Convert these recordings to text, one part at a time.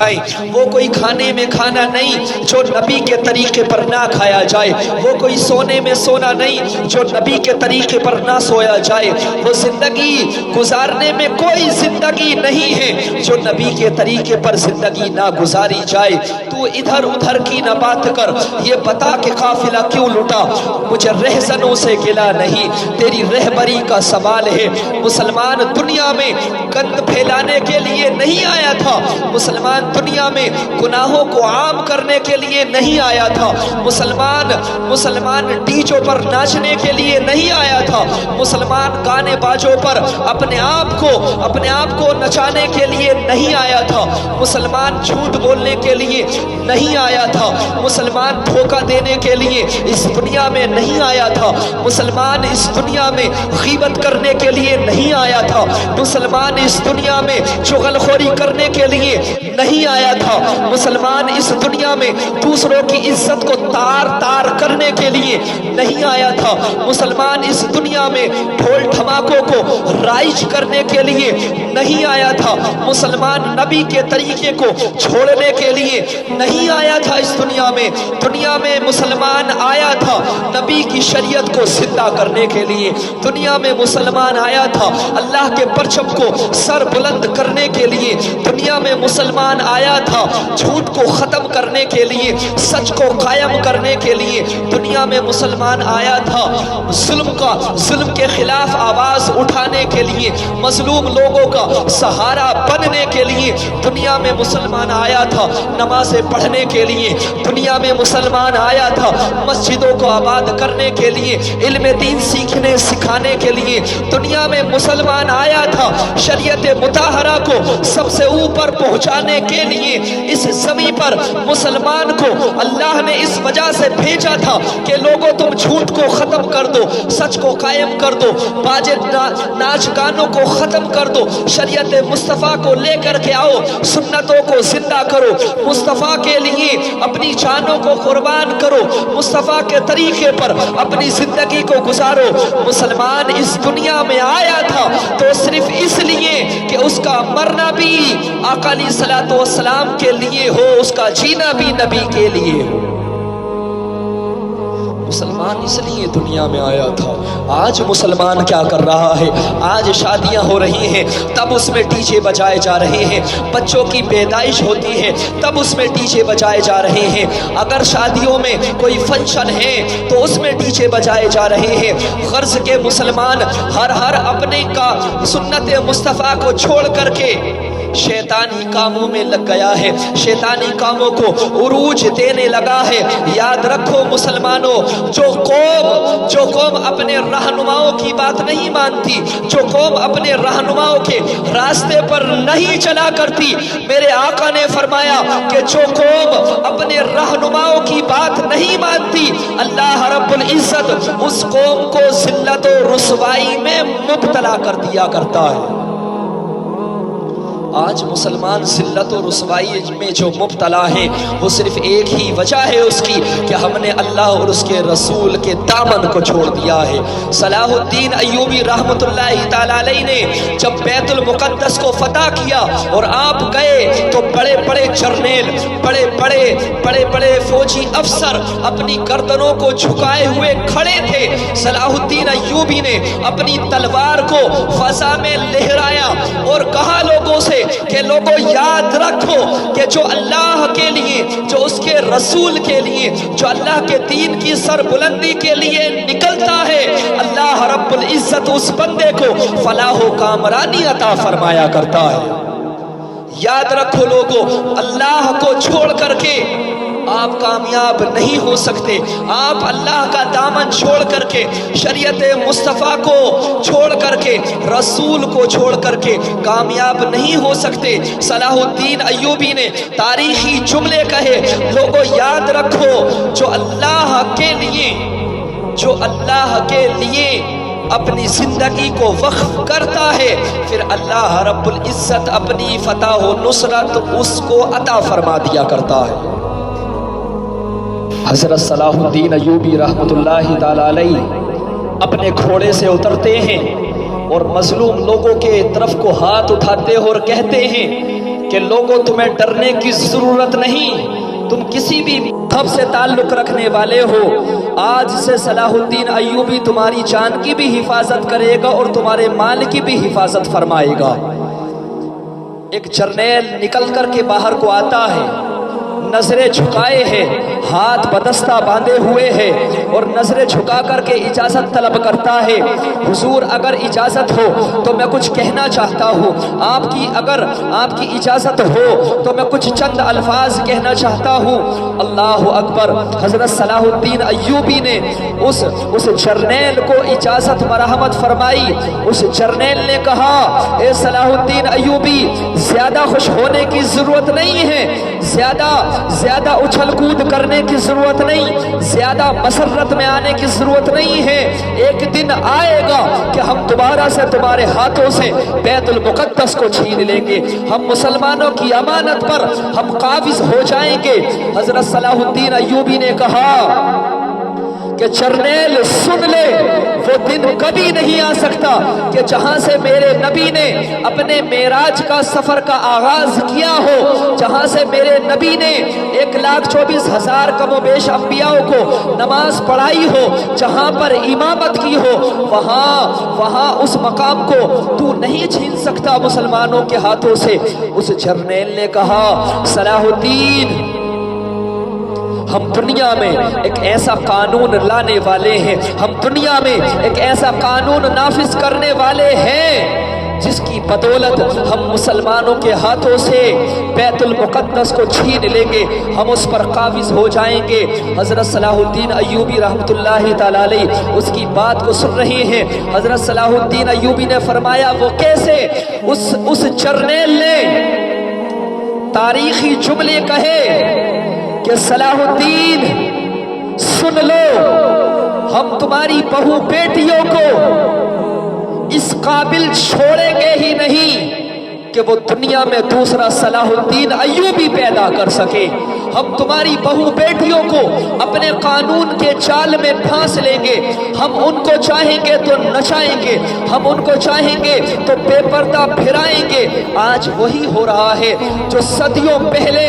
وہ کوئی کھانے میں کھانا نہیں جو نبی کے طریقے پر نہ کھایا جائے، وہ کوئی سونے میں سونا نہیں جو نبی کے طریقے پر نہ سویا جائے، وہ زندگی گزارنے میں کوئی زندگی نہیں ہے جو نبی کے طریقے پر زندگی نہ گزاری جائے۔ تو ادھر ادھر کی نہ بات کر، یہ بتا کہ قافلہ کیوں لٹا، مجھے رہزنوں سے گلا نہیں، تیری رہبری کا سوال ہے۔ مسلمان دنیا میں گند پھیلانے کے لیے نہیں آیا تھا، مسلمان دنیا میں گناہوں کو عام کرنے کے لیے نہیں آیا تھا، مسلمان ڈیجوں پر ناچنے کے لیے نہیں آیا تھا، مسلمان گانے باجوں پر اپنے آپ کو نچانے کے لیے نہیں آیا تھا، مسلمان جھوٹ بولنے کے لیے نہیں آیا تھا، مسلمان دھوکہ دینے کے لیے اس دنیا میں نہیں آیا تھا، مسلمان اس دنیا میں غیبت کرنے کے لیے نہیں آیا تھا، مسلمان اس دنیا میں چغلخوری کرنے کے لیے نہیں آیا تھا، مسلمان اس دنیا میں دوسروں کی عزت کو تار تار کرنے کے لیے نہیں آیا تھا، مسلمان اس دنیا میں ڈھول دھماکوں کو رائج کرنے کے لیے نہیں آیا تھا، مسلمان نبی کے طریقے کو چھوڑنے کے لیے نہیں آیا تھا۔ اس دنیا میں مسلمان آیا تھا نبی کی شریعت کو زندہ کرنے کے لیے، دنیا میں مسلمان آیا تھا اللہ کے پرچم کو سر بلند کرنے کے لیے، دنیا میں مسلمان آیا تھا جھوٹ کو ختم کرنے کے لیے، سچ کو قائم کرنے کے لیے، دنیا میں مسلمان آیا تھا ظلم کے خلاف آواز اٹھانے کے لیے، مظلوم لوگوں کا سہارا بننے کے لیے، دنیا میں مسلمان آیا تھا نمازیں پڑھنے کے لیے، دنیا میں مسلمان آیا تھا مسجدوں کو آباد کرنے کے لیے، علم دین سیکھنے سکھانے کے لیے، دنیا میں مسلمان آیا تھا شریعت مطہرہ کو سب سے اوپر پہنچانے کے لیے۔ اس زمین پر مسلمان کو اللہ نے اس وجہ سے بھیجا تھا کہ لوگوں تم جھوٹ کو ختم کر دو، سچ کو قائم کر دو، باجے ناچ گانوں کو ختم کر دو، شریعت مصطفیٰ کو لے کر کے آؤ، سنتوں کو زندہ کرو، مصطفیٰ کے لیے اپنی جانوں کو قربان کرو، مصطفیٰ کے طریقے پر اپنی زندگی کو گزارو۔ مسلمان اس دنیا میں آیا تھا تو صرف اس لیے کہ اس کا مرنا بھی آقا علیہ الصلوۃ والسلام کے لیے ہو، اس کا جینا بھی نبی کے لیے ہو۔ مسلمان اس لیے دنیا میں آیا تھا۔ آج مسلمان کیا کر رہا ہے؟ آج شادیاں ہو رہی ہیں تب اس میں ڈی جے بجائے جا رہے ہیں، بچوں کی پیدائش ہوتی ہے تب اس میں ڈی جے بجائے جا رہے ہیں، اگر شادیوں میں کوئی فنکشن ہے تو اس میں ڈی جے بجائے جا رہے ہیں۔ غرض کے مسلمان ہر اپنے کا سنت مصطفیٰ کو چھوڑ کر کے شیطانی کاموں میں لگ گیا ہے، شیطانی کاموں کو عروج دینے لگا ہے۔ یاد رکھو مسلمانوں، جو قوم اپنے رہنماؤں کی بات نہیں مانتی، جو قوم اپنے رہنماؤں کے راستے پر نہیں چلا کرتی، میرے آقا نے فرمایا کہ جو قوم اپنے رہنماؤں کی بات نہیں مانتی، اللہ رب العزت اس قوم کو ذلت و رسوائی میں مبتلا کر دیا کرتا ہے۔ آج مسلمان ذلت و رسوائی میں جو مبتلا ہے وہ صرف ایک ہی وجہ ہے اس کی کہ ہم نے اللہ اور اس کے رسول کے دامن کو چھوڑ دیا ہے۔ صلاح الدین ایوبی رحمت اللہ تعالی علیہ نے جب بیت المقدس کو فتح کیا اور آپ گئے تو بڑے بڑے جرنیل، بڑے بڑے فوجی افسر اپنی گردنوں کو جھکائے ہوئے کھڑے تھے۔ صلاح الدین ایوبی نے اپنی تلوار کو فضا میں لہرایا اور کہا لوگوں سے کہ لوگوں یاد رکھو کہ جو اللہ کے لیے، جو اس کے رسول کے لیے، جو اللہ کے دین کی سر بلندی کے لیے نکلتا ہے، اللہ رب العزت اس بندے کو فلاح و کامرانی عطا فرمایا کرتا ہے۔ یاد رکھو لوگوں، اللہ کو چھوڑ کر کے آپ کامیاب نہیں ہو سکتے، آپ اللہ کا دامن چھوڑ کر کے، شریعت مصطفیٰ کو چھوڑ کر کے، رسول کو چھوڑ کر کے کامیاب نہیں ہو سکتے۔ صلاح الدین ایوبی نے تاریخی جملے کہے، لوگوں یاد رکھو جو اللہ کے لیے اپنی زندگی کو وقف کرتا ہے، پھر اللہ رب العزت اپنی فتح و نصرت اس کو عطا فرما دیا کرتا ہے۔ حضرت صلاح الدین ایوبی رحمت اللہ تعالی علیہ اپنے گھوڑے سے اترتے ہیں اور مظلوم لوگوں کے طرف کو ہاتھ اٹھاتے اور کہتے ہیں کہ لوگوں تمہیں ڈرنے کی ضرورت نہیں، تم کسی بھی مذہب سے تعلق رکھنے والے ہو، آج سے صلاح الدین ایوبی تمہاری جان کی بھی حفاظت کرے گا اور تمہارے مال کی بھی حفاظت فرمائے گا۔ ایک جرنیل نکل کر کے باہر کو آتا ہے، نظریں جھکائے ہے، ہاتھ بدستہ باندھے ہوئے ہے اور نظریں جھکا کر کے اجازت طلب کرتا ہے، حضور اگر اجازت ہو تو میں کچھ کہنا چاہتا ہوں، اگر آپ کی اجازت ہو تو میں کچھ چند الفاظ کہنا چاہتا ہوں۔ اللہ اکبر۔ حضرت صلاح الدین ایوبی نے اس جرنیل کو اجازت مرحمت فرمائی۔ اس جرنیل نے کہا، اے صلاح الدین ایوبی، زیادہ خوش ہونے کی ضرورت نہیں ہے، زیادہ اچھل کود کرنے کی ضرورت نہیں، زیادہ مسرت میں آنے کی ضرورت نہیں ہے۔ ایک دن آئے گا کہ ہم دوبارہ سے تمہارے ہاتھوں سے بیت المقدس کو چھین لیں گے، ہم مسلمانوں کی امانت پر ہم قابض ہو جائیں گے۔ حضرت صلاح الدین ایوبی نے کہا کہ جرنیل سن لے، وہ دن کبھی نہیں آ سکتا کہ جہاں سے میرے نبی نے اپنے معراج کا سفر کا آغاز کیا ہو، جہاں سے میرے نبی نے 1,24,000 کم و بیش انبیاء کو نماز پڑھائی ہو، جہاں پر امامت کی ہو، وہاں اس مقام کو تو نہیں چھین سکتا مسلمانوں کے ہاتھوں سے۔ اس جرنیل نے کہا، صلاح الدین، ہم دنیا میں ایک ایسا قانون لانے والے ہیں، ہم دنیا میں ایک ایسا قانون نافذ کرنے والے ہیں جس کی بدولت ہم مسلمانوں کے ہاتھوں سے بیت المقدس کو چھین لیں گے، ہم اس پر قابض ہو جائیں گے۔ حضرت صلاح الدین ایوبی رحمۃ اللہ تعالیٰ علیہ اس کی بات کو سن رہے ہیں۔ حضرت صلاح الدین ایوبی نے فرمایا، وہ کیسے؟ اس جرنیل نے تاریخی جملے کہے کہ صلاح الدین سن لو، ہم تمہاری بہو بیٹیوں کو اس قابل چھوڑیں گے ہی نہیں کہ وہ دنیا میں دوسرا صلاح الدین ایوبی پیدا کر سکے۔ ہم تمہاری بہو بیٹیوں کو اپنے قانون کے جال میں پھانس لیں گے، ہم ان کو چاہیں گے تو نچائیں گے، ہم ان کو چاہیں گے تو بے پردہ پھرائیں گے۔ آج وہی ہو رہا ہے جو صدیوں پہلے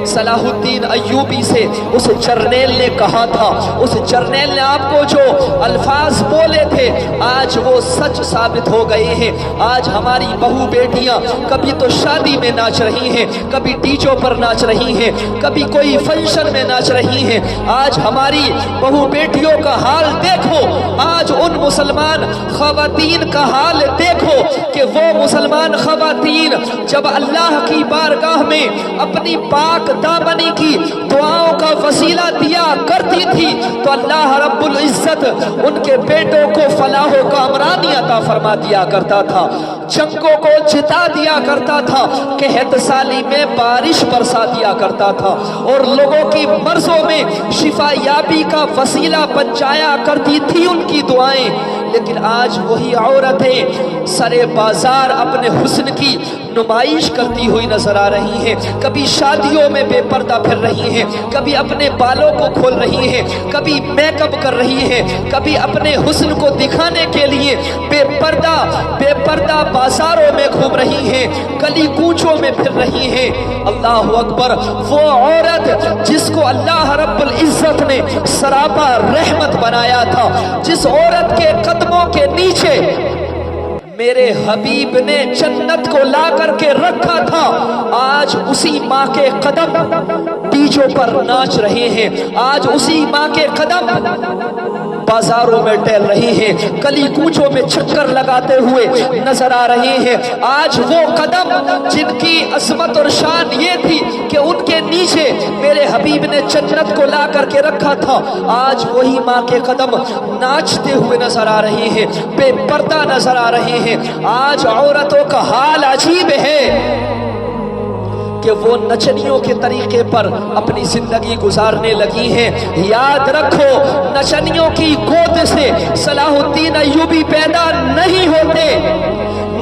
صلاح الدین ایوبی سے اس جرنیل نے کہا تھا۔ اس جرنیل نے آپ کو جو الفاظ بولے تھے آج وہ سچ ثابت ہو گئے ہیں۔ آج ہماری بہو بیٹیاں کبھی تو شادی میں ناچ رہی ہیں، کبھی ڈیجوں پر ناچ رہی ہیں، کبھی کوئی فنکشن میں ناچ رہی ہیں۔ آج ہماری بہو بیٹیوں کا حال دیکھو، آج ان مسلمان خواتین کا حال دیکھو کہ وہ مسلمان خواتین جب اللہ کی بارگاہ میں اپنی پاک دامنی کی دعاؤں کا وسیلہ دیا کرتی تھی تو اللہ رب العزت ان کے بیٹوں کو فلاح و کامرانی عطا فرما دیا کرتا تھا، جنگوں کو جتا دیا کرتا تھا، قحط سالی میں بارش برسا دیا کرتا تھا اور لوگوں کی مرضوں میں شفا یابی کا وسیلہ بن جایا کرتی تھی ان کی دعائیں۔ لیکن آج وہی عورتیں سرے بازار اپنے حسن کی نمائش کرتی ہوئی نظر آ رہی ہیں، کبھی شادیوں میں بے پردہ پھر رہی ہیں، کبھی اپنے بالوں کو کھول رہی ہیں، کبھی میک اپ کر رہی ہیں، کبھی اپنے حسن کو دکھانے کے لیے بے پردہ بازاروں میں گھوم رہی ہیں، گلی کوچوں میں پھر رہی ہیں۔ اللہ اکبر۔ وہ عورت جس کو اللہ رب العزت نے سراپا رحمت بنایا تھا، جس عورت کے قدموں کے نیچے میرے حبیب نے جنت کو لا کر کے رکھا تھا، آج اسی ماں کے قدم ڈیجوں پر ناچ رہے ہیں، آج اسی ماں کے قدم بازاروں میں ٹہل رہی ہیں، گلی کوچوں میں چکر لگاتے ہوئے نظر آ رہی ہیں۔ آج وہ قدم جن کی عظمت اور شان یہ تھی کہ ان کے نیچے میرے حبیب نے جنت کو لا کر کے رکھا تھا، آج وہی ماں کے قدم ناچتے ہوئے نظر آ رہے ہیں، بے پردہ نظر آ رہے ہیں۔ آج عورتوں کا حال عجیب ہے کہ وہ نچنیوں کے طریقے پر اپنی زندگی گزارنے لگی ہیں۔ یاد رکھو، نچنیوں کی گود سے صلاح الدین ایوبی پیدا نہیں ہوتے،